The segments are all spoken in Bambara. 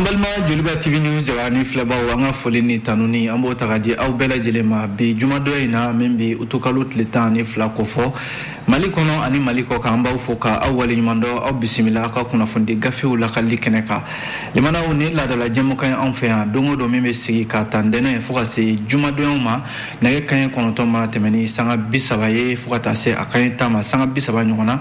Ambalma Joliba TV News jawani flaba wanga folini tanuni ambo tagadi aw bela jelema bi jumado ina membi utukalu tletani flakofo malikono ani maliko ka ambaw foka awwali nyumando aw bismillah ka kuna fundi gafe wala kalli keneka limana woni la dala jemu kan an fe ha dongo do membe sigi ka tandene foka se jumado ma nage kan kono to ma temeni sanga bisabaye foka ta se akan tama sanga bisaba nyona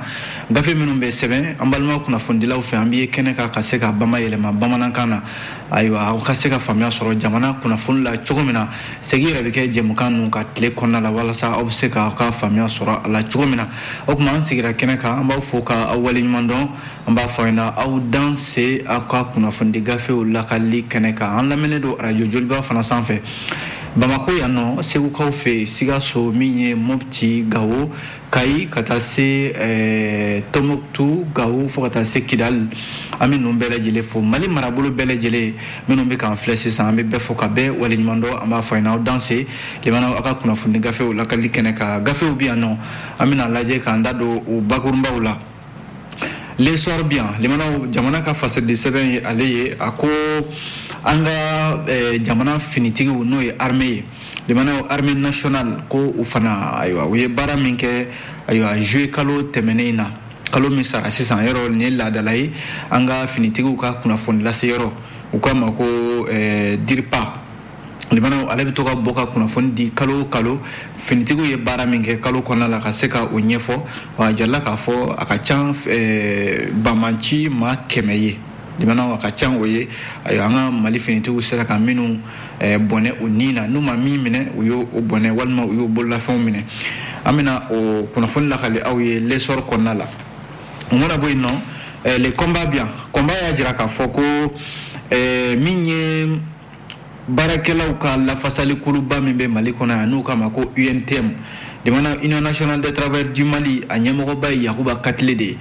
gafe minum be sebe ambalma kuna fundi law fe ambiye keneka ka se ka bama yelema bama kana aywa aw khase ka famya soro jamana kuna funla chogomina segira beke jemukan nu ka tle konna la wala sa obse ka famya soro ala chogomina okuma sigira keneka amba foka awali mando amba faina aw danse aka kuna fundi gafe wala kalli keneka an lamene do radio Joliba fana sanfɛ Bamako yano segu kaw fe Sigaso minye Mopti Gao kai kata se Tomoktu Gao fo kata se Kidal ami no bele jele fo Mali marabolo bele jele meno be kan flèche sa ambe be fo ka be wali nyando amba final danser le mana aka kuna fundi gafe wala kali keneka gafe obi ano amina laje ka ndado o bakurumba wala les soirs bien le mana jamana ka face de seben aleye ako anga jamana finitigi no ye armée le mana armée nationale ko ufana aywa we bara minke aywa jouer kalo temenena kalo misara sisan yero ni la dalai anga finitigi ka kuna fond la yero ukama ko dirpa le mana ale bi to ka boka kuna fondi kalo finitigo ye bara minke kalo kona la ka seka onyefo wa jalla ka fo akachan bamanchi ma kemeye dimana wakachan oye ayo anga mali finitigo sera ka minu bonne unina numa mimine uyo bonne walma uyo bolla fomine amina o kuna fon la khali awye lesor kona la ngona boyno les combats bien combat ya jira ka foko minye barakelaw ka la fasali kuluba membe mali kona anu kama ko UNTM de mana Union nationale de travail du Mali a nyamoko bay Yakuba Katle de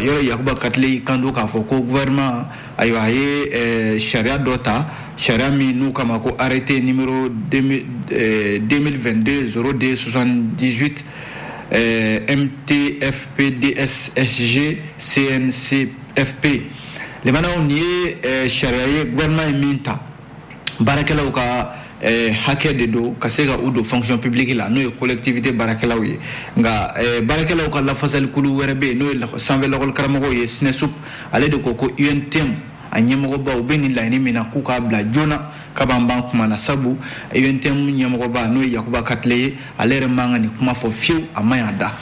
yoro Yakuba Katle kando ka fo ko gouvernement ayo aye sharia dota sharia mi nu kama ko arrêté numéro 2022 02 78 MTFPDSSG CNCFP le mana on y sharia gouvernement minta barakelaw ka hake de do kasega udo fonction publique la no collectivité barakelaw ye nga barakelaw ka la fasal kulu werbe no la sanve la kol karamo ye snesup ale de ko UNTM anyemo ba ubeni la ni mina ku ka bla jona ka bamba kuma na sabu UNTM nyemo ba no Yakuba Katle ale re mangani kuma fo fiu amayada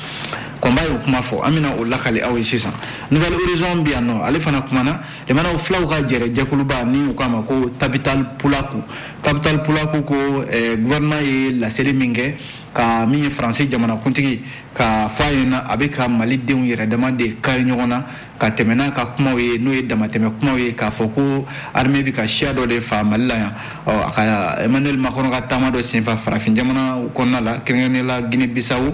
combat yo kuma fo amina o lakale awi sisa nouvelle horizon bien no ale fana kuma na le mana o flaw ka jere jakuluba ni kama ko capital pulaku ko gouvernement ye la série minge ka mi français jamana kuntigi ka fayena abeka mali deun yere demande kay nyona ka temena ka kuma we no ye damateme kuma we ka foko armée bi ka shiado de fa malaya aka Emmanuel Macron ka tamado sinfa farafin jamana konna la kirene la Guinée Bissau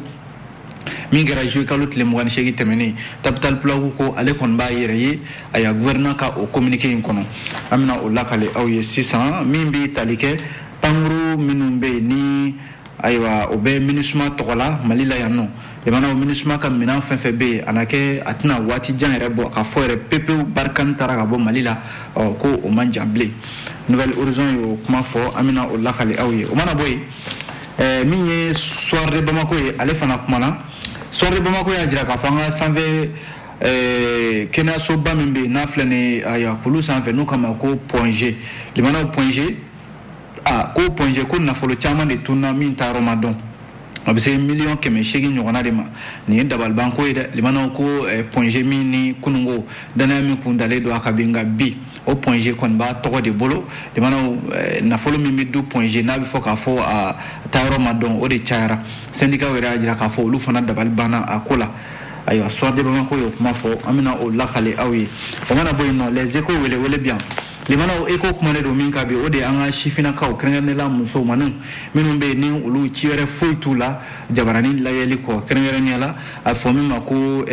mingera jouer kalot le mogan shegi temeni capital plagu ko ale kon ba yere aya gouvernement ka o communiquer in kono amina o lakale awye 600 mimbi talike pangru minumbe ni aywa obe minusma tokola malila yanno le mana o minusma ka mina fenfebe anake atina wati jan rebo ka foire pepe barkan taraga bo malila ko o manjamble nouvelle horizon yo kuma fo amina o lakale awye o mana boy minye soirée Bamako ye ale fana kumana soirée Bamako ya jira ka fanga sanve kena so ba membe na flene aya kulu sanve no kama ko point G le mana point G ko point G ko na folo chama de tuna min ta Ramadan abise million keme shegi nyona de ma ni dabal banko ida le mana ko point G min ni kunungo dana mi kundale do akabinga bi au point G kon ba to de bolo de mana na folo mi du point G na bi fo ka fo a tayro madon o de chara syndicat wera ajira ka fo lu fana dabal bana akola ayo so de Bamako yo kuma fo amina o lakale awi o mana boyno les échos wele bien le mana o écho kuma do min ka be o de anga shifina ka o krengane la muso manan minum be ni ulu chiere foitula jabarani la yeli ko krengane la a fo mi mako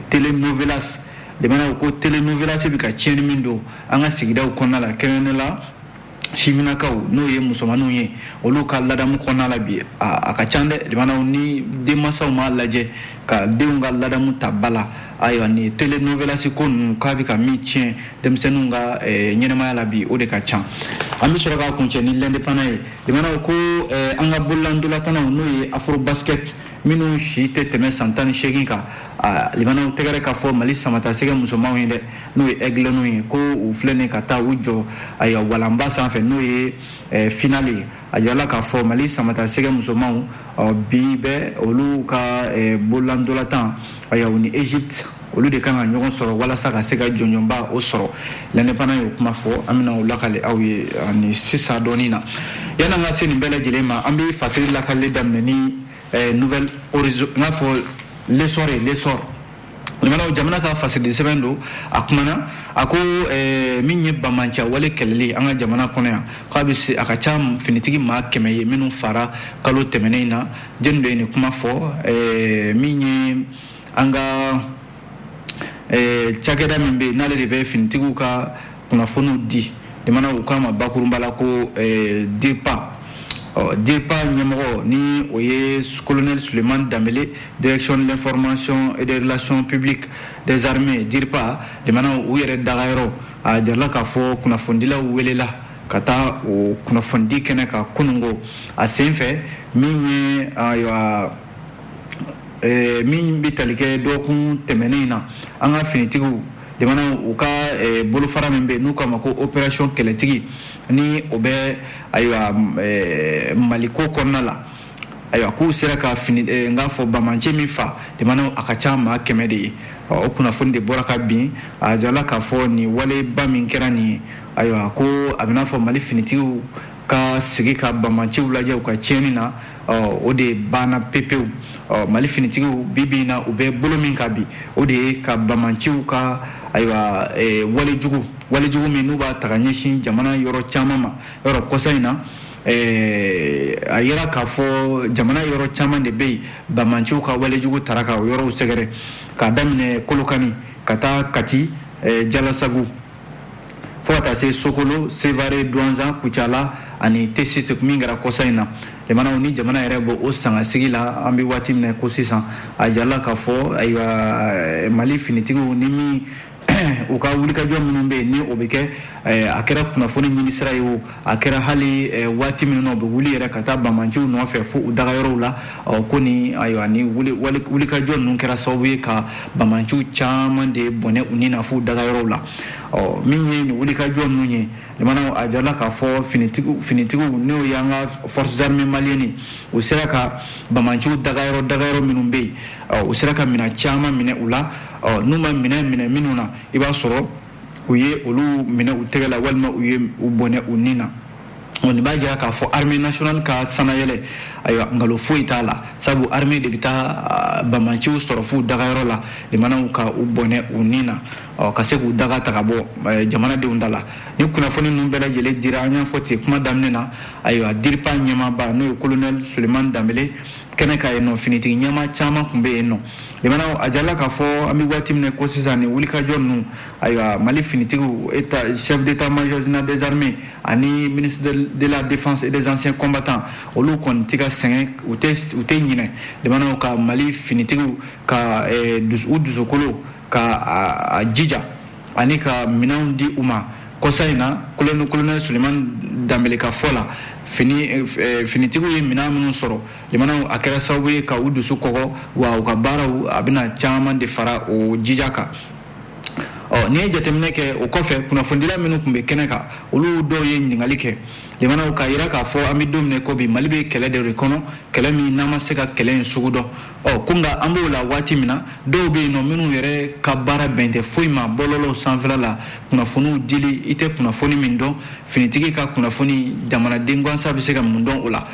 telenovelas de mana ko telenovelas bi ka cheni mindo anga sigida ko na la krengane la siminakaw n'o ye musomanninw ye olu ka ladamu kɔnɔna la bi a ka can dɛ limanaw ni denmansaw m'a lajɛ ka denw ka ladamu ta ba la ayiwa ni telenovelas ko ninnu k'a bɛ ka min tiɲɛ denmisɛnninw ka ɲɛnɛmaya la bi o de ka can an bɛ sɔrɔ k'a kuncɛ ni l'indépendant ye limanaw ko an ka bololandolatanaw n'o ye afrobasket minnu si tɛ tɛmɛ san 18 kan limanaw tɛgɛrɛ k'a fɔ mali samatasɛgɛ musomanw ye dɛ n'o ye aiglenu ye ko u filɛ nin ka taa u jɔ ayiwa walanba sanfɛ n'o ye finale ye a jirala k'a fɔ mali samatasɛgɛ musomanw bi bɛ olu ka bololandolatan ayiwa u ni Egypte olu de kan ka ɲɔgɔn sɔrɔ walasa ka se ka jɔnjɔnba o sɔrɔ l'indépendant y'o kuma fɔ an bɛna o lakale aw ye ani sisan dɔɔnin na yan'an ka se nin bɛɛ lajɛlen ma an bɛ fasiri lakaleli daminɛ ni nouvelle horizon n'a fɔ l'essor limanaw jamana ka fasiri sɛbɛn don a kumana a ko min ye bamanca wale kɛlɛli an ka jamana kɔnɔ yan k'a bɛ se a ka ca finitigi maa 100 ye minnu fara kalo tɛmɛnen na jɛni dɔ ye nin kuma fɔ min ye an ka cakɛda min bɛ yen n'ale de bɛ finitigiw ka kunnafoniw di limanaw k'a ma bakurunba la ko DIRPA ɲɛmɔgɔ ni o ye colonel Suleiman Dambele direction de l'information et des relations publiques des armées DIRPA limanaw u yɛrɛ dagayɔrɔ a jarala k'a fɔ kunnafonidilaw welela ka taa o kunnafoni kɛnɛ ka kunungo a sen fɛ min ye ayiwa min bɛ tali kɛ dɔgɔkun tɛmɛnen na an ka finitigiw limanaw u ka bolofara min bɛ yen n'u k'a ma ko opération kɛlɛtigi ni o bɛ ayiwa maliko kɔnɔna la ayiwa k'u sera ka n k'a fɔ bamancɛ min fa limanaw a ka ca maa 100 de ye o kunnafoni de bɔra ka bin a jirala k'a fɔ nin waleba min kɛra nin ye ayiwa ko a bɛ n'a fɔ mali finitigiw ka sigi ka bamanciw lajɛ u ka tiɲɛni na o de banna pepewu mali finitigiw bi na u bɛ bolo min ka bi o de ye ka bamanciw ka ayiwa walejugu min n'u b'a ta ka ɲɛsin jamana yɔrɔ caman ma yɔrɔ kɔsa in na a yira k'a fɔ jamana yɔrɔ caman de bɛ yen bamanciw ka walejugu tara ka o yɔrɔw sɛgɛrɛ k'a daminɛ kolokani ka taa kati jalasagu fo ka taa se sokolo sevare douanza kucala ani tesit min kɛra kɔsa in na limanaw ni jamana yɛrɛ bɔ o sangasigi la an bɛ waati min na ko sisan a jarala k'a fɔ ayiwa mali finitigiw ni min u ka wulikajɔ minnu bɛ yen ni o bɛ kɛ a kɛra kunnafoni ɲini sira ye o a kɛra hali waati minnu na u bɛ wuli yɛrɛ ka taa bamanciw nɔfɛ fo u dagayɔrɔw la ko ni ayiwa ni wulikajɔ ninnu kɛra sababu ye ka bamanciw caman de bɔnɛ u ni na fo u dagayɔrɔw la min ye nin wulikajɔ ninnu ye limanaw a jarala k'a fɔ finitigiw n'o y'an ka forces armées maliennes u sera ka bamanciw dagayɔrɔ minnu bɛ yen u sera ka minɛn caman minɛ u la n'u ma minɛn minnu na i b'a sɔrɔ u ye olu minɛ u tɛgɛ la walima u ye u bɔnɛ u ni na nin b'a jira k'a fɔ armée nationale ka sanayɛlɛ ayiwa ngalo foyi t'a la sabu armée de bɛ taa bamanciw sɔrɔ f'u dagayɔrɔ la limanaw ka u bɔnɛ u ni na ka se k'u daga ta ka bɔ jamanadenw da la ni kunnafoni ninnu bɛɛ lajɛlen dira an y'a fɔ ten kuma daminɛ na ayiwa DIRPA ɲɛmaaba n'o ye colonel Suleiman Dambele kɛnɛ ka yen nɔ finitigi ɲɛma caman tun bɛ yen nɔ limanaw a jarala k'a fɔ an bɛ waati min na ko sisan ni wulikajɔ ninnu ayiwa mali finitigiw chef d'état-major général des armées ani ministre de la défense et des anciens combattants olu kɔni tɛ ka sɛgɛn u tɛ ɲinɛ limanaw ka mali finitigiw ka u dusukolo ka a jija ani ka minɛnw di u ma kɔsa in na colonel Suleiman Dambele ka fɔ la finitigiw ye minɛn minnu sɔrɔ limanaw a kɛra sababu ye ka u dusu kɔgɔ wa u ka baaraw a bɛna caman de fara o jija kan n'i ye jateminɛ kɛ o kɔfɛ kunnafonidila minnu tun bɛ kɛnɛ kan olu dɔw ye ɲininkali kɛ limanaw k'a jira k'a fɔ an bɛ don min ko bi mali bɛ kɛlɛ de kɔnɔ kɛlɛ min n'an ma se ka kɛlɛ in sugu dɔn ko nka an b'o la waati min na dɔw bɛ yen nɔ minnu yɛrɛ ka baara bɛn tɛ foyi ma bɔlɔlɔw sanfɛla la kunnafoniw dili i tɛ kunnafoni min dɔn finitigi ka kunnafoni jamanaden gansan bɛ se ka mun dɔn o la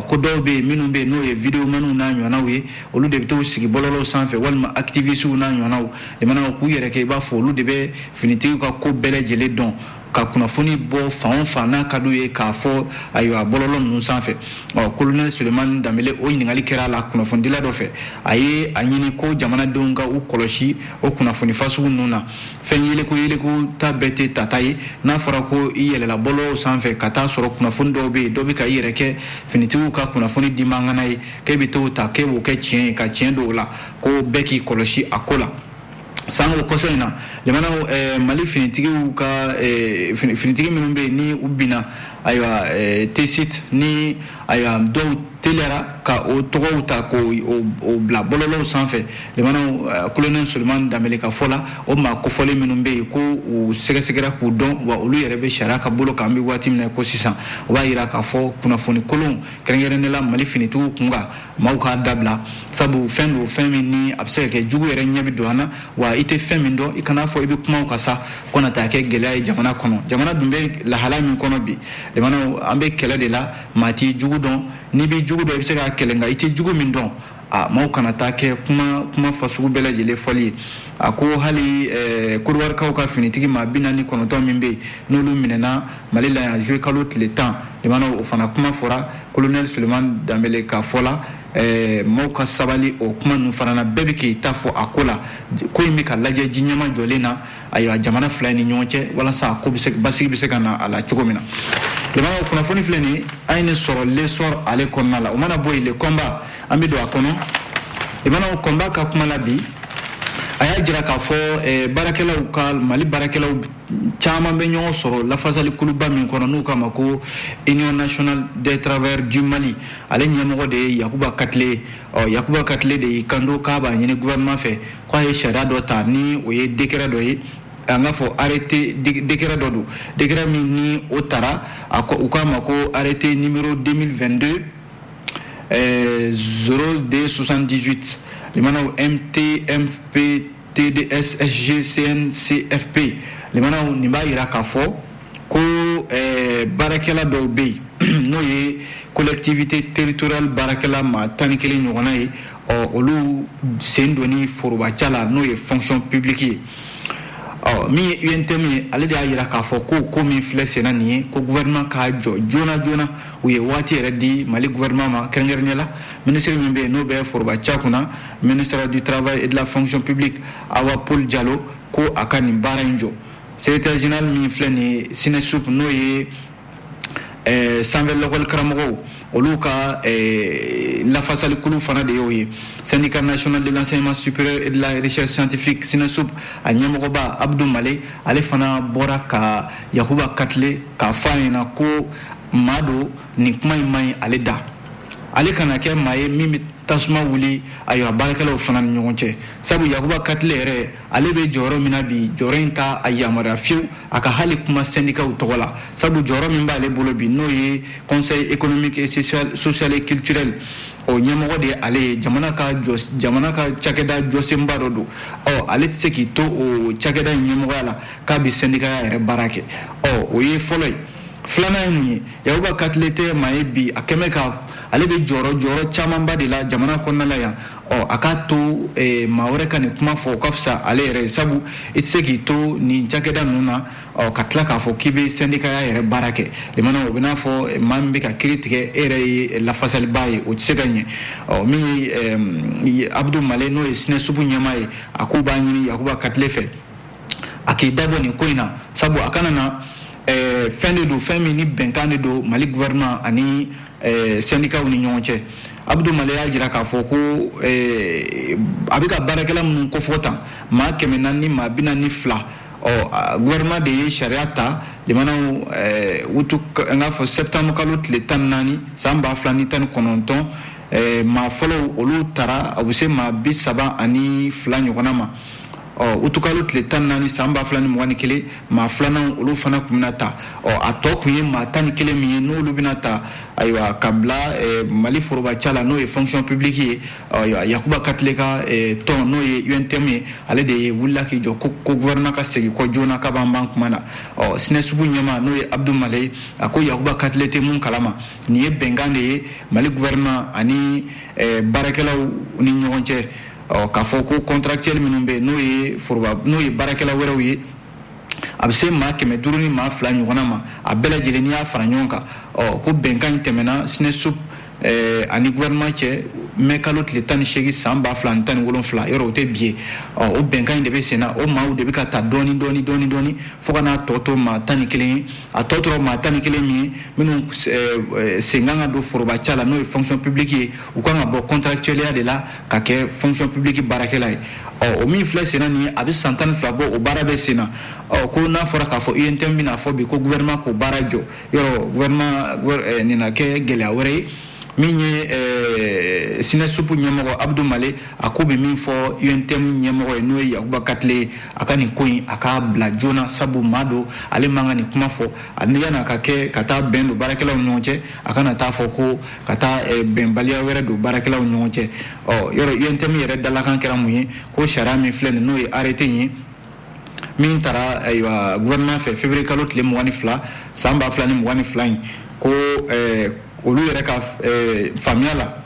ko dɔw bɛ yen minnu bɛ yen n'o ye vidéomanw n'a ɲɔgɔnnaw ye olu de bɛ t'u sigi bɔlɔlɔw sanfɛ walima activistes n'a ɲɔgɔnnaw limanaw k'u yɛrɛ kɛ i b'a fɔ olu de bɛ finitigiw ka ko bɛɛ lajɛlen dɔn ka kunnafoni bɔ fan o fan n'a ka d'u ye k'a fɔ ayiwa bɔlɔlɔ ninnu sanfɛ colonel Sulemani Danbele o ɲininkali kɛra a la kunnafonidila dɔ fɛ a ye a ɲini ko jamanadenw ka u kɔlɔsi o kunnafoni fasugu ninnu na fɛn yeleko ta bɛɛ tɛ tata ye n'a fɔra ko i yɛlɛla bɔlɔlɔw sanfɛ ka taa sɔrɔ kunnafoni dɔw bɛ yen dɔ bɛ ka i yɛrɛ kɛ finitigiw ka kunnafoni di mangana ye k'e bɛ t'o ta k'e b'o kɛ tiɲɛ ye ka tiɲɛ don o la ko bɛɛ k'i kɔlɔsi a ko la san o kɔsɔ in na jamana Mali finitigiw ka finitigi minnu bɛ yen ni u binna ayiwa T-Site ni ayiwa dɔw teliyara ka o tɔgɔw ta k'o bila bɔlɔlɔw sanfɛ jamana colonel Sulemani Danbele ka fɔ la o maa kofɔlen minnu bɛ yen ko u sɛgɛsɛgɛra k'u dɔn wa olu yɛrɛ bɛ sariya ka bolo kan an bɛ waati min na ko sisan o b'a jira k'a fɔ kunnafoni kolon kɛrɛnkɛrɛnnen la Mali finitigiw kun kan maaw k'a dabila sabu fɛn don fɛn min ni a bɛ se ka kɛ jugu yɛrɛ ɲɛ bɛ don an na wa i tɛ fɛn min dɔn i kana fɔ i bɛ kumaw kan sa ko na taa kɛ gɛlɛya ye jamana kɔnɔ jamana dun bɛ lahala min kɔnɔ bi jamana an bɛ kɛlɛ de la maa t'i jugu dɔn n'i bɛ jugu dɔn i bɛ se k'a kɛlɛ nka i tɛ jugu min dɔn maaw kana taa kɛ kuma fasugu bɛɛ lajɛlen fɔli ye a ko hali Kodiwarikaw ka finitigi maa 49 min bɛ yen n'olu minɛna Mali la yan juillet kalo tile 10 jamana o fana kuma fɔra colonel Sulemani Danbele ka fɔ la maaw ka sabali o kuma ninnu fana na bɛɛ bɛ k'i ta fɔ a ko la ko in bɛ ka lajɛ ji ɲɛma jɔlen na ayiwa jamana fila ni ɲɔgɔn cɛ walasa a ko basigi bɛ se ka na a la cogo min na jamana kunnafoni filɛ nin ye an ye nin sɔrɔ l'essor ale kɔnɔna la o mana bɔ yen le combat an bɛ don a kɔnɔ jamana combat ka kuma la bi a y'a jira k'a fɔ baarakɛlaw ka Mali baarakɛlaw caman bɛ ɲɔgɔn sɔrɔ lafasali kuluba min kɔnɔ n'u k'a ma ko Union nationale des travailleurs du Mali ale ɲɛmɔgɔ de ye Yakuba Katile Yakuba Katile de y'i kanto k'a b'a ɲini gouvernement fɛ k'a ye sariya dɔ ta ni o ye décret dɔ ye an k'a fɔ arrêté décret dɔ don décret min ni o taara u k'a ma ko arrêté numéro 2022 0278 limanaw MTMP TDS SG CNCFP limanaw nin b'a jira k'a fɔ ko baarakɛla dɔw bɛ yen n'o ye collectivité territoriale baarakɛla maa 11 ɲɔgɔnna ye olu sen donni forobaca la n'o ye fonction publique ye min ye UNTM ye ale de y'a jira k'a fɔ ko min filɛ senna nin ye ko gouvernement k'a jɔ joona u ye waati yɛrɛ di Mali gouvernement ma kɛrɛnkɛrɛnnenya la ministre min bɛ yen n'o bɛ forobaca kunna ministre du travail et de la fonction publique Awa Paul Diallo ko a ka nin baara in jɔ secrétaire général min filɛ nin ye SINESUP n'o ye sanfɛ l'école karamɔgɔw olu ka lafasali kulu fana de y'o ye syndicat national de l'enseignement supérieur et de la recherche scientifique SINESUP a ɲɛmɔgɔba Abdou Male ale fana bɔra ka Yakuba Katile k'a fɔ a ɲɛna ko maa do nin kuma in man ɲi ale da ale kana kɛ maa ye min bɛ tasuma wuli ayiwa baarakɛlaw fana ni ɲɔgɔn cɛ sabu Yakuba Katile yɛrɛ ale bɛ jɔyɔrɔ min na bi jɔyɔrɔ in ta a yamaruya fiyewu a ka hali kuma syndicats tɔgɔ la sabu jɔyɔrɔ min b'ale bolo bi n'o ye conseil économique et social et culturel o ɲɛmɔgɔ de ye ale ye jamana ka cakɛda jɔsenba dɔ don ale tɛ se k'i to o cakɛda in ɲɛmɔgɔya la k'a bɛ syndicat yɛrɛ baara kɛ o ye fɔlɔ ye filanan ye mun ye Yakuba Katile tɛ maa ye bi a kɛmɛ ka ale bɛ jɔyɔrɔ camanba de la jamana kɔnɔna la yan a k'a to maa wɛrɛ ka nin kuma fɔ o ka fisa ale yɛrɛ ye sabu i tɛ se k'i to nin cakɛda ninnu na ka tila k'a fɔ k'i bɛ syndicat yɛrɛ baara kɛ limana o bɛ n'a fɔ maa min bɛ ka kiiri tigɛ e yɛrɛ ye lafasaliba ye o tɛ se ka ɲɛ min ye Abdou Male n'o ye SINESUP ɲɛmaa ye a k'u b'a ɲini Yakuba Katile fɛ a k'i dabɔ nin ko in na sabu a kana na fɛn de don fɛn min ni bɛnkan de don Mali gouvernement ani syndicats ni ɲɔgɔn cɛ Abdou Male y'a jira k'a fɔ ko a bɛ ka baarakɛla minnu kofɔ tan maa 400 maa 42 gouvernement de ye sariya ta limanaw n k'a fɔ septembre kalo tile 14 san 2019 maa fɔlɔw olu taara a bɛ se maa 32 ɲɔgɔnna ma utukalo tile 14 san 2021 maa filanan olu fana kun bɛna ta a tɔ kun ye maa 11 min ye n'olu bɛna ta ayiwa ka bila Mali forobaca la n'o ye fonction publique ye Yakuba Katile ka tɔn n'o ye UNTM ye ale de ye wulila k'i jɔ ko gouvernement ka segin kɔ joona k'a b'an ban kuma na SINESUP ɲɛmaa n'o ye Abdou Male a ko Yakuba Katile tɛ mun kalama nin ye bɛnkan de ye Mali gouvernement ani baarakɛlaw ni ɲɔgɔn cɛ k'a fɔ ko contractuel minnu bɛ n'o ye baarakɛla wɛrɛw ye a bɛ se maa 500 ni maa 2 ɲɔgɔnna ma a bɛɛ lajɛlen n'i y'a fara ɲɔgɔn kan ko bɛnkan in tɛmɛna SNESUP ani gouvernement cɛ mai kalo tile 18 san 2017 yɔrɔ o tɛ bi ye o bɛnkan in de bɛ sen na o maaw de bɛ ka ta dɔɔni fo ka n'a tɔ to maa 11 ye a tɔ tora maa 11 min ye minnu sen kan ka don forobaca la n'o ye fonction publique ye u kan ka bɔ contractuellement de la ka kɛ fonction publique baarakɛla ye o min filɛ sen na nin ye a bɛ san 12 bɔ o baara bɛ sen na ko n'a fɔra k'a fɔ UNTM bɛna fɔ bi ko gouvernement k'o baara jɔ yɔrɔ gouvernement nin na kɛ gɛlɛya wɛrɛ ye min ye SNESUP ɲɛmɔgɔ Abdou Male a ko bɛ min fɔ UNTM ɲɛmɔgɔ ye n'o ye Yakuba Katile a ka nin ko in a k'a bila joona sabu maa don ale man ka nin kuma fɔ ani yan'a ka kɛ ka taa bɛn don baarakɛlaw ni ɲɔgɔn cɛ a kana taa fɔ ko ka taa bɛnbaliya wɛrɛ don baarakɛlaw ni ɲɔgɔn cɛ yɔrɔ UNTM yɛrɛ dalakan kɛra mun ye ko sariya min filɛ nin n'o ye arrêté ye min taara ayiwa gouvernement fɛ février kalo tile 22 san 2022 in ko olu yɛrɛ ka faamuya la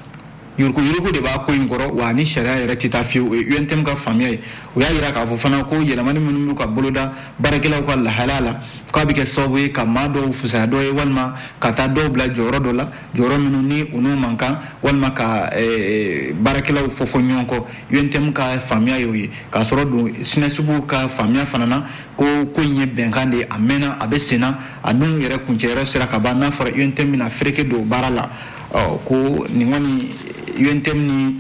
yuruku de b'a ko in kɔrɔ wa ni sariya yɛrɛ tɛ taa fiyewu o ye UNTM ka faamuya ye u y'a jira k'a fɔ fana ko yɛlɛmani minnu b'u ka boloda baarakɛlaw ka lahalaya la k'a bɛ kɛ sababu ye ka maa dɔw fusaya dɔ ye walima ka taa dɔw bila jɔyɔrɔ dɔ la jɔyɔrɔ minnu ni u n'u man kan walima ka baarakɛlaw fɔ ɲɔgɔn kɔ UNTM ka faamuya y'o ye k'a sɔrɔ don SNESUP ka faamuya fana na ko in ye bɛnkan de ye a mɛnna a bɛ sen na a dun yɛrɛ kuncɛyɔrɔ sera ka ban n'a fɔra UNTM bɛna fereke don baara la ko nin kɔni UNTM ni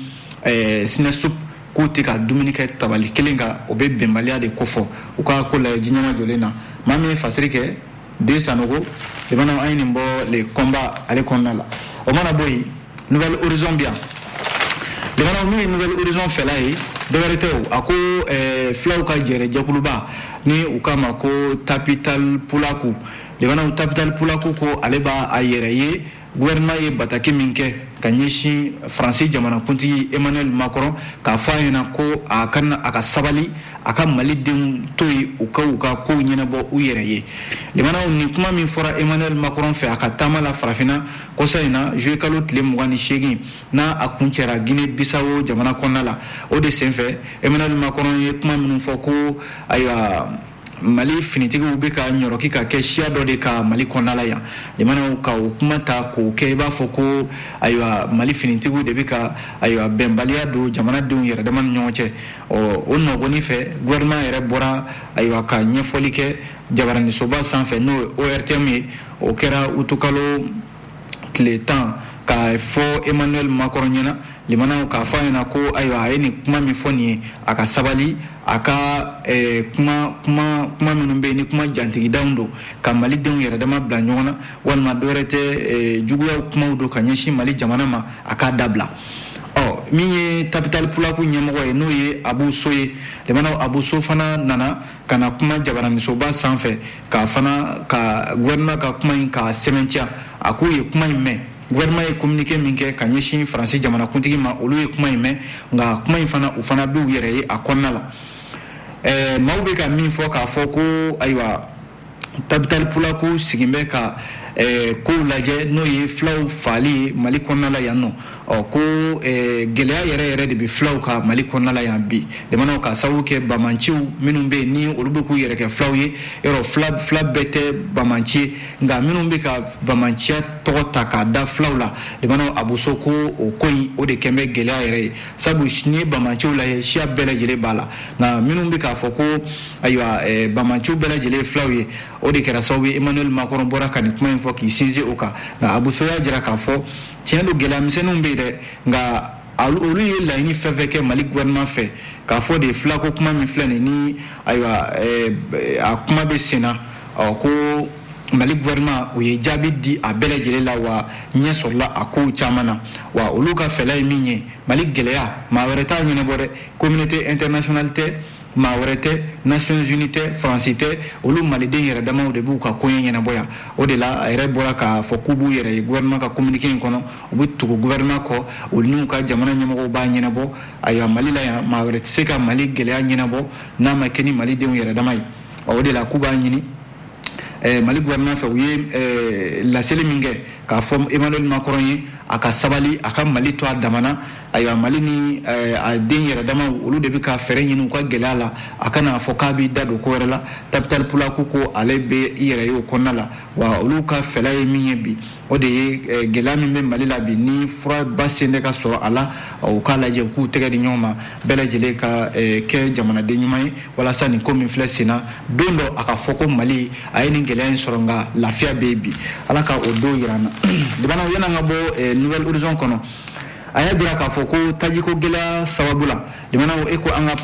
SNESUP k'u tɛ ka dumuni kɛ tabali kelen kan o bɛ bɛnbaliya de kofɔ u ka ko la diɲɛma jɔlen na maa min ye fasiri kɛ Den Sanogo jamana an ye nin bɔ le combat ale kɔnɔna la o mana bɔ yen Nouvelle Horizon bi yan jamana min ye Nouvelle Horizon fɛla ye dɔwɛrɛ tɛ o a ko filaw ka jɛrɛ jɛkuluba ni u k'a ma ko Tapital Pulaku jamana Tapital Pulaku ko ale b'a a yɛrɛ ye gouvernement ye bataki min kɛ ka ɲɛsin Faransi jamanakuntigi Emmanuel Macron k'a fɔ a ɲɛna ko a ka sabali a ka malidenw to yen u ka kow ɲɛnabɔ u yɛrɛ ye limanaw ni kuma min fɔra Emmanuel Macron fɛ a ka taama la farafinna kɔsa in na juillet kalo tile 28 n'a a kuncɛra Guinée Bissau jamana kɔnɔna la o de senfɛ Emmanuel Macron ye kuma minnu fɔ ko ayiwa Mali finitigiw bɛ ka ɲɔrɔki ka kɛ siya dɔ de ka Mali kɔnɔna la yan jamanaw ka o kuma ta k'o kɛ i b'a fɔ ko ayiwa Mali finitigiw de bɛ ka ayiwa bɛnbaliya don jamanadenw yɛrɛ dama ni ɲɔgɔn cɛ o nɔgɔni fɛ gouvernement yɛrɛ bɔra ayiwa ka ɲɛfɔli kɛ jabaranisoba sanfɛ n'o ye ORTM ye o kɛra utukalo tile 10 k'a fɔ Emmanuel Macron ɲɛna limanaw k'a fɔ a ɲɛna ko ayiwa a ye nin kuma min fɔ nin ye a ka sabali a ka kuma minnu bɛ yen ni kuma jantigidanw don ka malidenw yɛrɛ dama bila ɲɔgɔn na walima dɔwɛrɛ tɛ juguyaw kumaw don ka ɲɛsin Mali jamana ma a k'a dabila min ye Tapital Pulaku ɲɛmɔgɔ ye n'o ye Abu So ye limanaw Abu So fana nana ka na kuma jabaranisoba sanfɛ ka gouvernement ka kuma in k'a sɛbɛntiya a k'u ye kuma in mɛn gouvernement ye communiqué min kɛ ka ɲɛsin Faransi jamanakuntigi ma olu ye kuma in mɛn nka kuma in fana u fana b'u yɛrɛ ye a kɔnɔna la maaw bɛ ka min fɔ k'a fɔ ko ayiwa Tapital Pulaku sigin bɛ ka kow lajɛ n'o ye filaw faali ye Mali kɔnɔna la yan nɔ ko gɛlɛya yɛrɛ de bɛ filaw ka Mali kɔnɔna la yan bi jamanaw ka sababu kɛ bamanciw minnu bɛ yen ni olu bɛ k'u yɛrɛ kɛ filaw ye yɔrɔ fila bɛɛ tɛ bamanci ye nka minnu bɛ ka bamanciya tɔgɔ ta k'a da filaw la jamanaw Abu So ko o ko in o de kɛn bɛ gɛlɛya yɛrɛ ye sabu ni ye bamanciw lajɛ siya bɛɛ lajɛlen b'a la nka minnu bɛ k'a fɔ ko ayiwa bamanciw bɛɛ lajɛlen ye filaw ye o de kɛra sababu ye Emmanuel Macron bɔra ka nin kuma in fɔ k'i sinsin o kan nka Abu So y'a jira k'a fɔ tiɲɛ don gɛlɛyamisɛnninw bɛ yen dɛ nka olu ye laɲini fɛn fɛn kɛ Mali gouvernement fɛ k'a fɔ de filako kuma min filɛ nin ni ayiwa a kuma bɛ sen na ko Mali gouvernement u ye jaabi di a bɛɛ lajɛlen la wa ɲɛ sɔrɔla a kow caman na wa olu ka fɛla ye min ye Mali gɛlɛya maa wɛrɛ t'a ɲɛnabɔ dɛ communauté internationale tɛ maa wɛrɛ tɛ Nations Unies tɛ Faransi tɛ olu maliden yɛrɛ damaw de b'u ka koɲɛ ɲɛnabɔ yan o de la a yɛrɛ bɔra k'a fɔ k'u b'u yɛrɛ ye gouvernement ka communiqué in kɔnɔ u bɛ tugu gouvernement kɔ olu n'u ka jamana ɲɛmɔgɔw b'a ɲɛnabɔ ayiwa Mali la yan maa wɛrɛ tɛ se ka Mali gɛlɛya ɲɛnabɔ n'a ma kɛ ni malidenw yɛrɛ dama ye o de la k'u b'a ɲini Mali gouvernement fɛ u ye laseli min kɛ k'a fɔ Emmanuel Macron ye a ka sabali a ka Mali to a damana ayiwa Mali ni a den yɛrɛ dama olu de bɛ ka fɛɛrɛ ɲini u ka gɛlɛya la a kana fɔ k'a b'i da don ko wɛrɛ la Capital Pulaku ko ale bɛ i yɛrɛ ye o kɔnɔna la wa olu ka fɛla ye min ye bi o de ye gɛlɛya min bɛ Mali la bi ni fura ba sen tɛ ka sɔrɔ a la u k'a lajɛ u k'u tɛgɛ di ɲɔgɔn ma bɛɛ lajɛlen ka kɛ jamanaden ɲuman ye walasa nin ko min filɛ sen na don dɔ a ka fɔ ko Mali a ye nin gɛlɛya in sɔrɔ nka lafiya bɛ yen bi Ala ka o don yira an na Libanaw yan'an ka bɔ Nouvelle Horizon kɔnɔ a y'a jira k'a fɔ ko tajiko gɛlɛya sababu la Libanaw ko an ka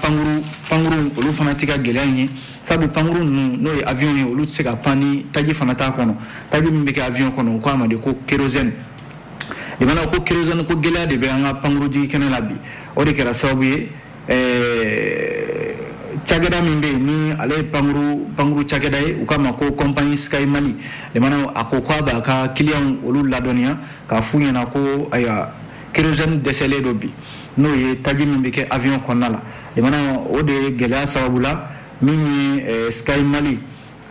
pankuru olu fana tɛ ka gɛlɛya in ye sabu pankuru ninnu n'o ye avion ye olu tɛ se ka pan ni taji fana t'a kɔnɔ taji min bɛ kɛ avion kɔnɔ u k'a ma de ko kérosène Libanaw ko kérosène ko gɛlɛya de bɛ an ka pankuru jigi kɛnɛ la bi o de kɛra sababu ye cakɛda min bɛ yen ni ale ye pankuru cakɛda ye u k'a ma ko compagnie Sky Mali Libanaw a ko k'a b'a ka client olu ladɔnniya k'a f'u ɲɛna ko ayiwa kérosène dɛsɛlen don bi n'o ye taji min bɛ kɛ avion kɔnɔna la Libanaw o de ye gɛlɛya sababu la min ye Sky Mali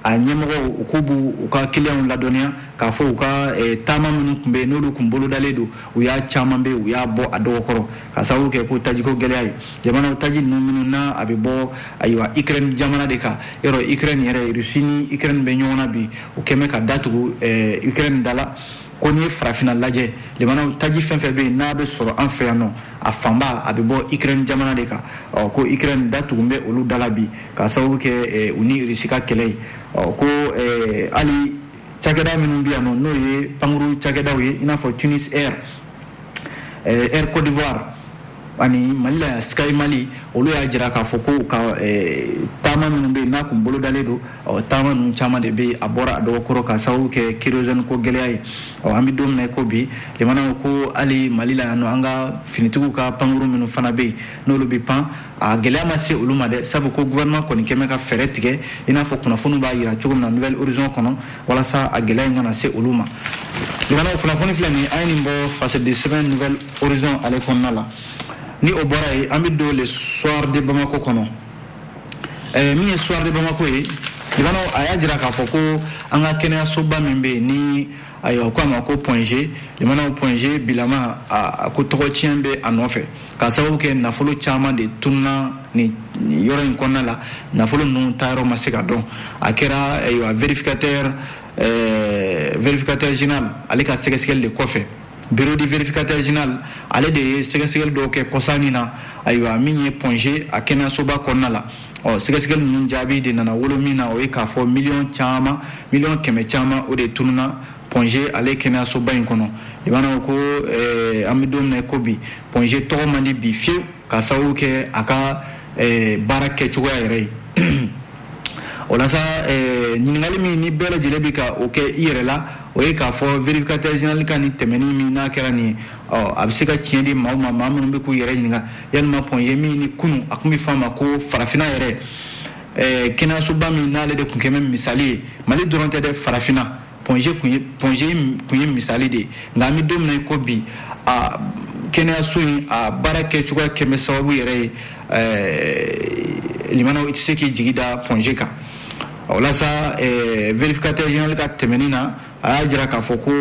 a ɲɛmɔgɔw u k'u b'u u ka clientw ladɔnniya k'a fɔ u ka taama minnu tun bɛ yen n'olu tun bolodalen don u y'a caman bɛ u y'a bɔ a dɔgɔ kɔrɔ ka sababu kɛ ko tajiko gɛlɛya ye Libanaw taji ninnu minnu na a bɛ bɔ ayiwa Ukraine jamana de kan yɔrɔ Ukraine yɛrɛ Russie ni Ukraine bɛ ɲɔgɔn na bi u kɛn bɛ ka datugu Ukraine da la ko n'i ye farafina lajɛ Libanaw taji fɛn fɛn bɛ yen n'a bɛ sɔrɔ an fɛ yan nɔ a fanba a bɛ bɔ Ukraine jamana de kan ko Ukraine datugu bɛ olu da la bi ka sababu kɛ u ni Russie ka kɛlɛ ye ko hali cakɛda minnu bɛ yan nɔ n'o ye pankuru cakɛdaw ye i n'a fɔ Tunis Air Côte d'Ivoire ani Mali la Sky Mali olu y'a jira k'a fɔ ko ka taama minnu bɛ yen n'a kun bolodalen don taama ninnu caman de bɛ a bɔra a dɔgɔ kɔrɔ ka sababu kɛ kérosène ko gɛlɛya ye an bɛ don min na ko bi Libanaw ko hali Mali la yan nɔ an ka finitigiw ka pankuru minnu fana bɛ yen n'olu bɛ pan a gɛlɛya ma se olu ma dɛ sabu ko gouvernement kɔni kɛn bɛ ka fɛɛrɛ tigɛ i n'a fɔ kunnafoni b'a jira cogo min na Nouvelle Horizon kɔnɔ walasa a gɛlɛya in kana se olu ma Libanaw kunnafoni filɛ nin ye an ye nin bɔ façade sɛbɛn Nouvelle Horizon ale kɔnɔna la ni o bɔra ye an bɛ don le soir de Bamako kɔnɔ min ye soir de Bamako ye Libanaw a y'a jira k'a fɔ ko an ka kɛnɛyasoba min bɛ yen ni ayiwa ko a ma ko point G Libanaw point G bilama a ko tɔgɔ tiɲɛ bɛ a nɔfɛ ka sababu kɛ nafolo caman de tununa nin yɔrɔ in kɔnɔna la nafolo ninnu taayɔrɔ ma se ka dɔn a kɛra ayiwa vérificateur général ale ka sɛgɛsɛgɛli de kɔfɛ bureau de vérificateur général ale de ye sɛgɛsɛgɛli dɔw kɛ kɔsani na ayiwa min ye point G a kɛnɛyasoba kɔnɔna la sɛgɛsɛgɛli ninnu jaabi de nana wolo min na o ye k'a fɔ miliyɔn kɛmɛ caman o de tununa point G ale kɛnɛyasoba in kɔnɔ Libanaw ko an bɛ don min na ko bi point G tɔgɔ man di bi fiyewu ka sababu kɛ a ka baara kɛcogoya yɛrɛ ye o la sa ɲininkali min ni bɛɛ lajɛlen bɛ ka o kɛ i yɛrɛ la o ye k'a fɔ vérificateur général ka nin tɛmɛni min n'a kɛra nin ye a bɛ se ka tiɲɛ di maa minnu bɛ k'u yɛrɛ ɲininka yalima point G min ni kunun a tun bɛ fɔ a ma ko farafinna yɛrɛ kɛnɛyasoba min n'ale de tun kɛ bɛ misali ye Mali dɔrɔn tɛ dɛ farafinna point G kun ye misali de ye nka an bɛ don min na ko bi a kɛnɛyaso in a baara kɛcogoya kɛ bɛ sababu yɛrɛ ye Libanaw i tɛ se k'i jigi da point G kan o la sa vérificateur général ka tɛmɛni na a y'a jira k'a fɔ ko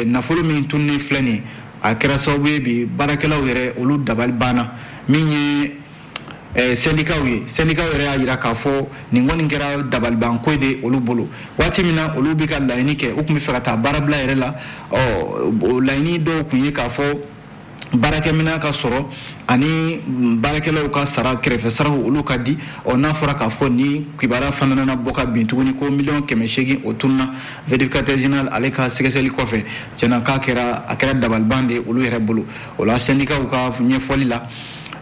nafolo min tununnen filɛ nin ye a kɛra sababu ye bi baarakɛlaw yɛrɛ olu dabali banna min ye syndicats yɛrɛ y'a jira k'a fɔ nin kɔni kɛra dabalibanko de olu bolo waati min na olu bɛ ka laɲini kɛ u tun bɛ fɛ ka taa baarabila yɛrɛ la o laɲini dɔw tun ye k'a fɔ baarakɛminɛn ka sɔrɔ ani baarakɛlaw ka sara kɛrɛfɛ saraw olu ka di n'a fɔra k'a fɔ ni kibaruya fana nana bɔ ka bin tuguni ko miliyɔn 800 o tununa vérificateur général ale ka sɛgɛsɛgɛli kɔfɛ tiɲɛna k'a kɛra dabaliban de olu yɛrɛ bolo o la syndicats ka ɲɛfɔli la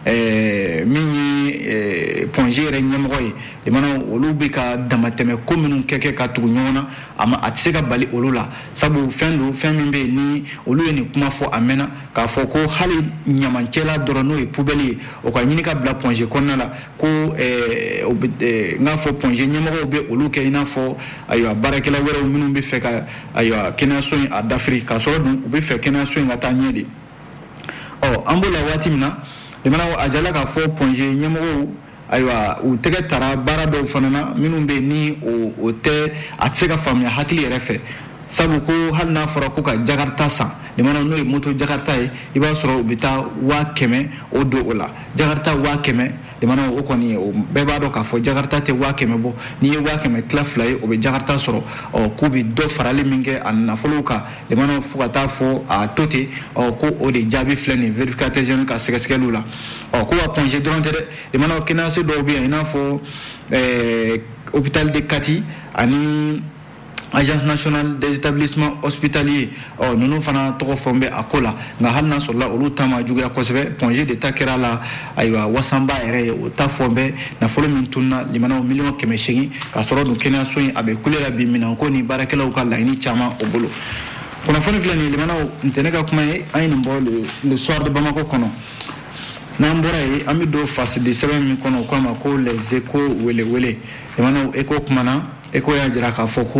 min ye point G yɛrɛ ɲɛmɔgɔ ye Libanaw olu bɛ ka damatɛmɛ ko minnu kɛ ka tugu ɲɔgɔn na a tɛ se ka bali olu la sabu fɛn min bɛ yen ni olu ye nin kuma fɔ a mɛnna k'a fɔ ko hali ɲamancɛla dɔrɔn n'o ye poubelle ye o ka ɲini ka bila point G kɔnɔna la ko n k'a fɔ point G ɲɛmɔgɔw bɛ olu kɛ i n'a fɔ ayiwa baarakɛla wɛrɛw minnu bɛ fɛ ka ayiwa kɛnɛyaso in a dafiri k'a sɔrɔ dun u bɛ fɛ kɛnɛyaso in ka taa ɲɛ de an b'o la waati min na Libanaw a jala k'a fɔ point G ɲɛmɔgɔw ayiwa u tɛgɛ tara baara dɔw fana na minnu bɛ yen ni o tɛ a tɛ se ka faamuya hakili yɛrɛ fɛ sabu ko hal n'a fɔra ko ka jakarta san limana n'o ye moto jakarta ye i b'a sɔrɔ u bɛ taa 100,000 o don o la jakarta 100,000 limana o kɔni o bɛɛ b'a dɔn k'a fɔ jakarta tɛ 100,000 bɔ n'i ye 100,000 tila 2 ye o bɛ jakarta sɔrɔ k'u bɛ dɔ farali min kɛ a nafolo kan limana fo ka taa fɔ a to ten ko o de jaabi filɛ nin verificateur général ka sɛgɛsɛgɛliw la ko wa congé dɔrɔn tɛ dɛ limana kɛnɛyaso dɔw bɛ yen i n'a fɔ hôpital de Kati ani Agence nationale des établissements hospitaliers ninnu fana tɔgɔ fɔ bɛ a ko la nka hali n'a sɔrɔla olu ta ma juguya kosɛbɛ congé de ta kɛra la ayiwa wasanba yɛrɛ ye o ta fɔ bɛ nafolo min tunna limanaw 800,000 k'a sɔrɔ dun kɛnɛyaso in a bɛ kule la bi minɛnko ni baarakɛlaw ka laɲini caman o bolo kunnafoni filɛ nin limanaw ntɛ ne ka kuma ye an ye nin bɔ le soir de Bamako kɔnɔ n'an bɔra yen an bɛ don fasidi sɛbɛn min kɔnɔ o k'a ma ko les échos welewele limanaw écho kumana Eko y'a jira k'a fɔ ko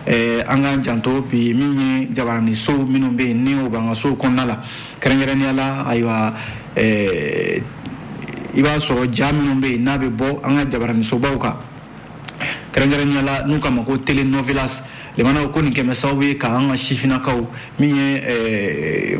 an k'an janto bi min ye jabarani so minnu bɛ yen ni o b'an ka sow kɔnɔna la kɛrɛnkɛrɛnnenya la ayiwa i b'a sɔrɔ ja minnu bɛ yen n'a bɛ bɔ an ka jabarani sobaw kan kɛrɛnkɛrɛnnenya la n'u k'a ma ko telenovelas limanaw ko nin kɛmɛ sababu ye k'an ka sifinnakaw min ye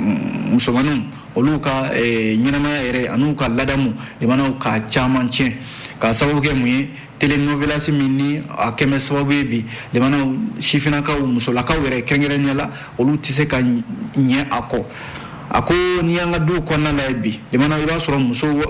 musomaninw olu ka ɲɛnamaya yɛrɛ an'u ka ladamu limanaw ka caman tiɲɛ k'a sababu kɛ mun ye telenovelas min ni a kɛmɛ sababu ye bi limanaw sifinnakaw musolakaw yɛrɛ kɛrɛnkɛrɛnnenya la olu tɛ se ka ɲɛ a kɔ a ko n'i y'an ka duw kɔnɔna la bi limanaw i b'a sɔrɔ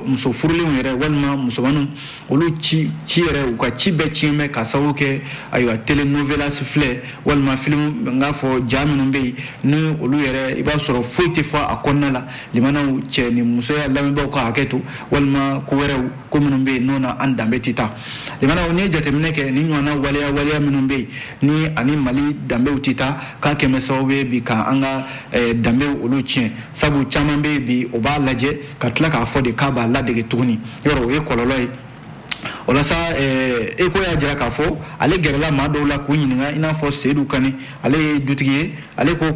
muso furulenw yɛrɛ walima musomaninw olu ci yɛrɛ u ka ci bɛɛ tiɲɛ bɛ k'a sababu kɛ ayiwa telenovelas filɛ walima film n k'a fɔ ja minnu bɛ yen ni olu yɛrɛ i b'a sɔrɔ foyi tɛ fɔ a kɔnɔna la limanaw cɛ ni musoya lamɛnbaaw ka hakɛ to walima ko wɛrɛw ko minnu bɛ yen n'o na an danbe tɛ taa limanaw n'i ye jateminɛ kɛ ni ɲɔgɔnna waleya minnu bɛ yen ni ani Mali danbew tɛ taa k'a kɛmɛ sababu ye bi ka an ka danbew olu tiɲɛ sabu caman bɛ yen bi o b'a lajɛ ka tila k'a fɔ de k'a b'a ladege tuguni yɔrɔ o ye kɔlɔlɔ ye o la sa Eko y'a jira k'a fɔ ale gɛrɛla maa dɔw la k'u ɲininka i n'a fɔ Seyidu Kane ale ye dutigi ye ale ko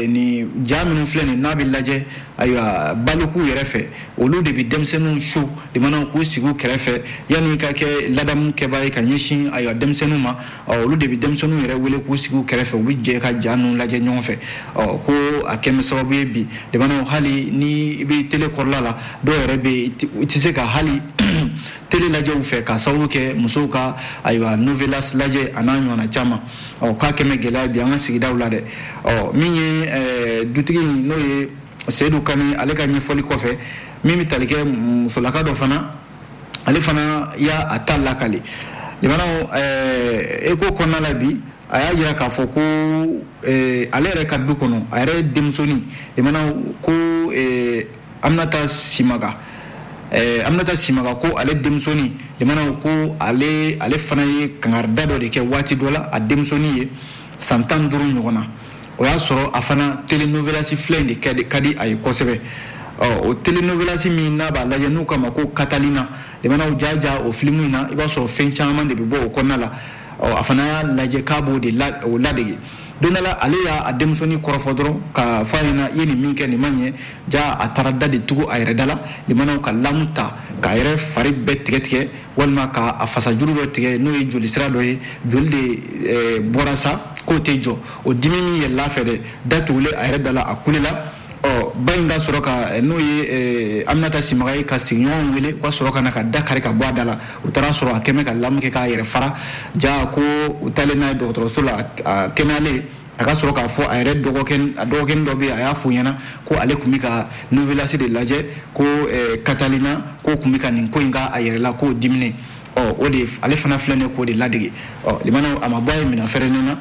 nin ja minnu filɛ nin n'a bɛ lajɛ ayiwa baloku yɛrɛ fɛ olu de bɛ denmisɛnninw su limanaw k'u sigi u kɛrɛfɛ yanni ka kɛ ladamu kɛbaa ye ka ɲɛsin ayiwa denmisɛnninw ma olu de bɛ denmisɛnninw yɛrɛ wele k'u sigi u kɛrɛfɛ u bɛ jɛ ka ja ninnu lajɛ ɲɔgɔn fɛ ko a kɛmɛ sababu ye bi limanaw hali ni i bɛ tele kɔrɔla la dɔw yɛrɛ bɛ yen i tɛ se ka hali tele lajɛw fɛ k'a sababu kɛ musow ka ayiwa novelas lajɛ a n'a ɲɔgɔnna caman k'a kɛmɛ gɛlɛya bi an ka sigidaw la dɛ min ye dutigi n'o ye Seyidu Kane ale ka ɲɛfɔli kɔfɛ min bɛ tali kɛ musolaka dɔ fana ale fana y'a ta lakali limanaw Eko kɔnɔna la bi a y'a jira k'a fɔ ko ale yɛrɛ ka du kɔnɔ a yɛrɛ denmusonin limanaw ko Aminata Simaga ko ale denmusonin limanaw ko ale fana ye kangarida dɔ de kɛ waati dɔ la a denmusonin ye san 15 ɲɔgɔn na o y'a sɔrɔ a fana telenovelas filɛ de ka di a ye kosɛbɛ o telenovelas min n'a b'a lajɛ n'u k'a ma ko Catalina limanaw ja o film in na i b'a sɔrɔ fɛn caman de bɛ bɔ o kɔnɔna la a fana y'a lajɛ k'a b'o de ladege don dɔ la ale y'a denmusonin kɔrɔfɔ dɔrɔn ka f'a ɲɛna i ye nin min kɛ nin ma ɲɛ ja a taara da de tugu a yɛrɛ da la limanaw ka lamu ta k'a yɛrɛ fari bɛɛ tigɛ walima k'a fasajuru dɔ tigɛ n'o ye joli sira dɔ ye joli de bɔra sa k'o tɛ jɔ o dimi min yɛlɛla fɛ dɛ da tugulen a yɛrɛ da la a kulela ba in ka sɔrɔ ka n'o ye Aminata Simaga ye ka sigiɲɔgɔnw wele ka sɔrɔ ka na ka da kari ka bɔ a da la u taara sɔrɔ a kɛmɛ ka lamu kɛ k'a yɛrɛ fara ja ko u taalen n'a ye dɔgɔtɔrɔso la a kɛnɛyalen a ka sɔrɔ k'a fɔ a yɛrɛ dɔgɔkɛnin dɔ bɛ yen a y'a f'u ɲɛna ko ale tun bɛ ka novelas de lajɛ ko Catalina k'o tun bɛ ka nin ko in k'a yɛrɛ la k'o diminen o de ale fana filɛ nin k'o de ladege limanaw a ma bɔ a ye minɛn fɛrɛlen na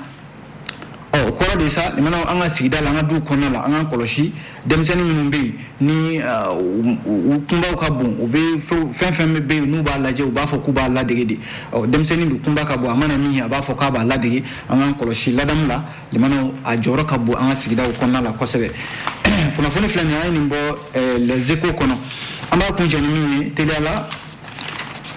o kɔrɔ de sa limanaw an ka sigida la an ka duw kɔnɔna la an ka kɔlɔsi denmisɛnnin minnu bɛ yen ni u kunbaw ka bon u bɛ fɛn bɛ yen n'u b'a lajɛ u b'a fɔ k'u b'a ladege de denmisɛnnin don kunba ka bon a mana min ye a b'a fɔ k'a b'a ladege an ka kɔlɔsi ladamu la limanaw a jɔyɔrɔ ka bon an ka sigidaw kɔnɔna la kosɛbɛ kunnafoni filɛ nin an ye nin bɔ les échos kɔnɔ an b'a kuncɛ ni min ye teliya la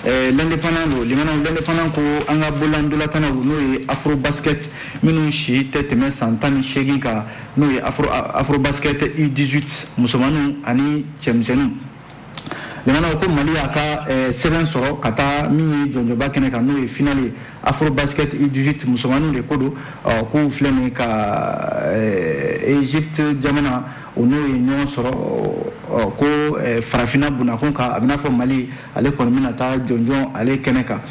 l'indépendant do limanaw l'indépendant ko an ka bololandolatanaw n'o ye afro basket minnu si tɛ tɛmɛ san 18 kan n'o ye afro basket U18 musomaninw ani cɛmisɛnninw lemana ko Mali aka seben soro kata mi jonjoba kene ka no e finale Afro Basket U18 musomanu le kodo ko flene ka Egypte jamana ono e nyon soro ko farafina bunakon ka abina fo Mali ale kon minata jonjon ale kene ka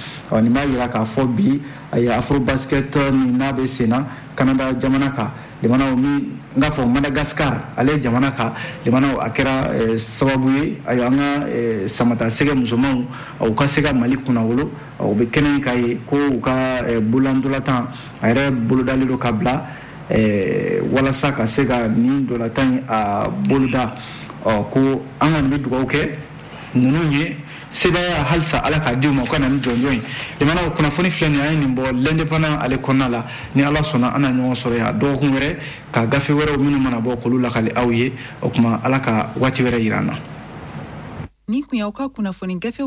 ni ma yira ka fo bi ay Afro Basket ni nabe sena Canada jamana ka lemana mi nga fo Madagascar ale jamana ka lemana akera sababu ye ayo anga samata sega musoman o ka sega Mali kuna wolo o be kenen kay ko ka bulandulatan ayre buludalido kabla wala saka sega ni dolatan a buluda ko anga mi dugaw ke nunu ye seba halsa ala ka diuma ko nan jonjoy de mana ko na foni flani ay ni bo l'indépendant ale konala ni ala sona ana nyon soro ya do ko were ka gafe were o minu mana bo ko lula kale awye o kuma ala ka wati were irana ni kunya ka kuna foni gafe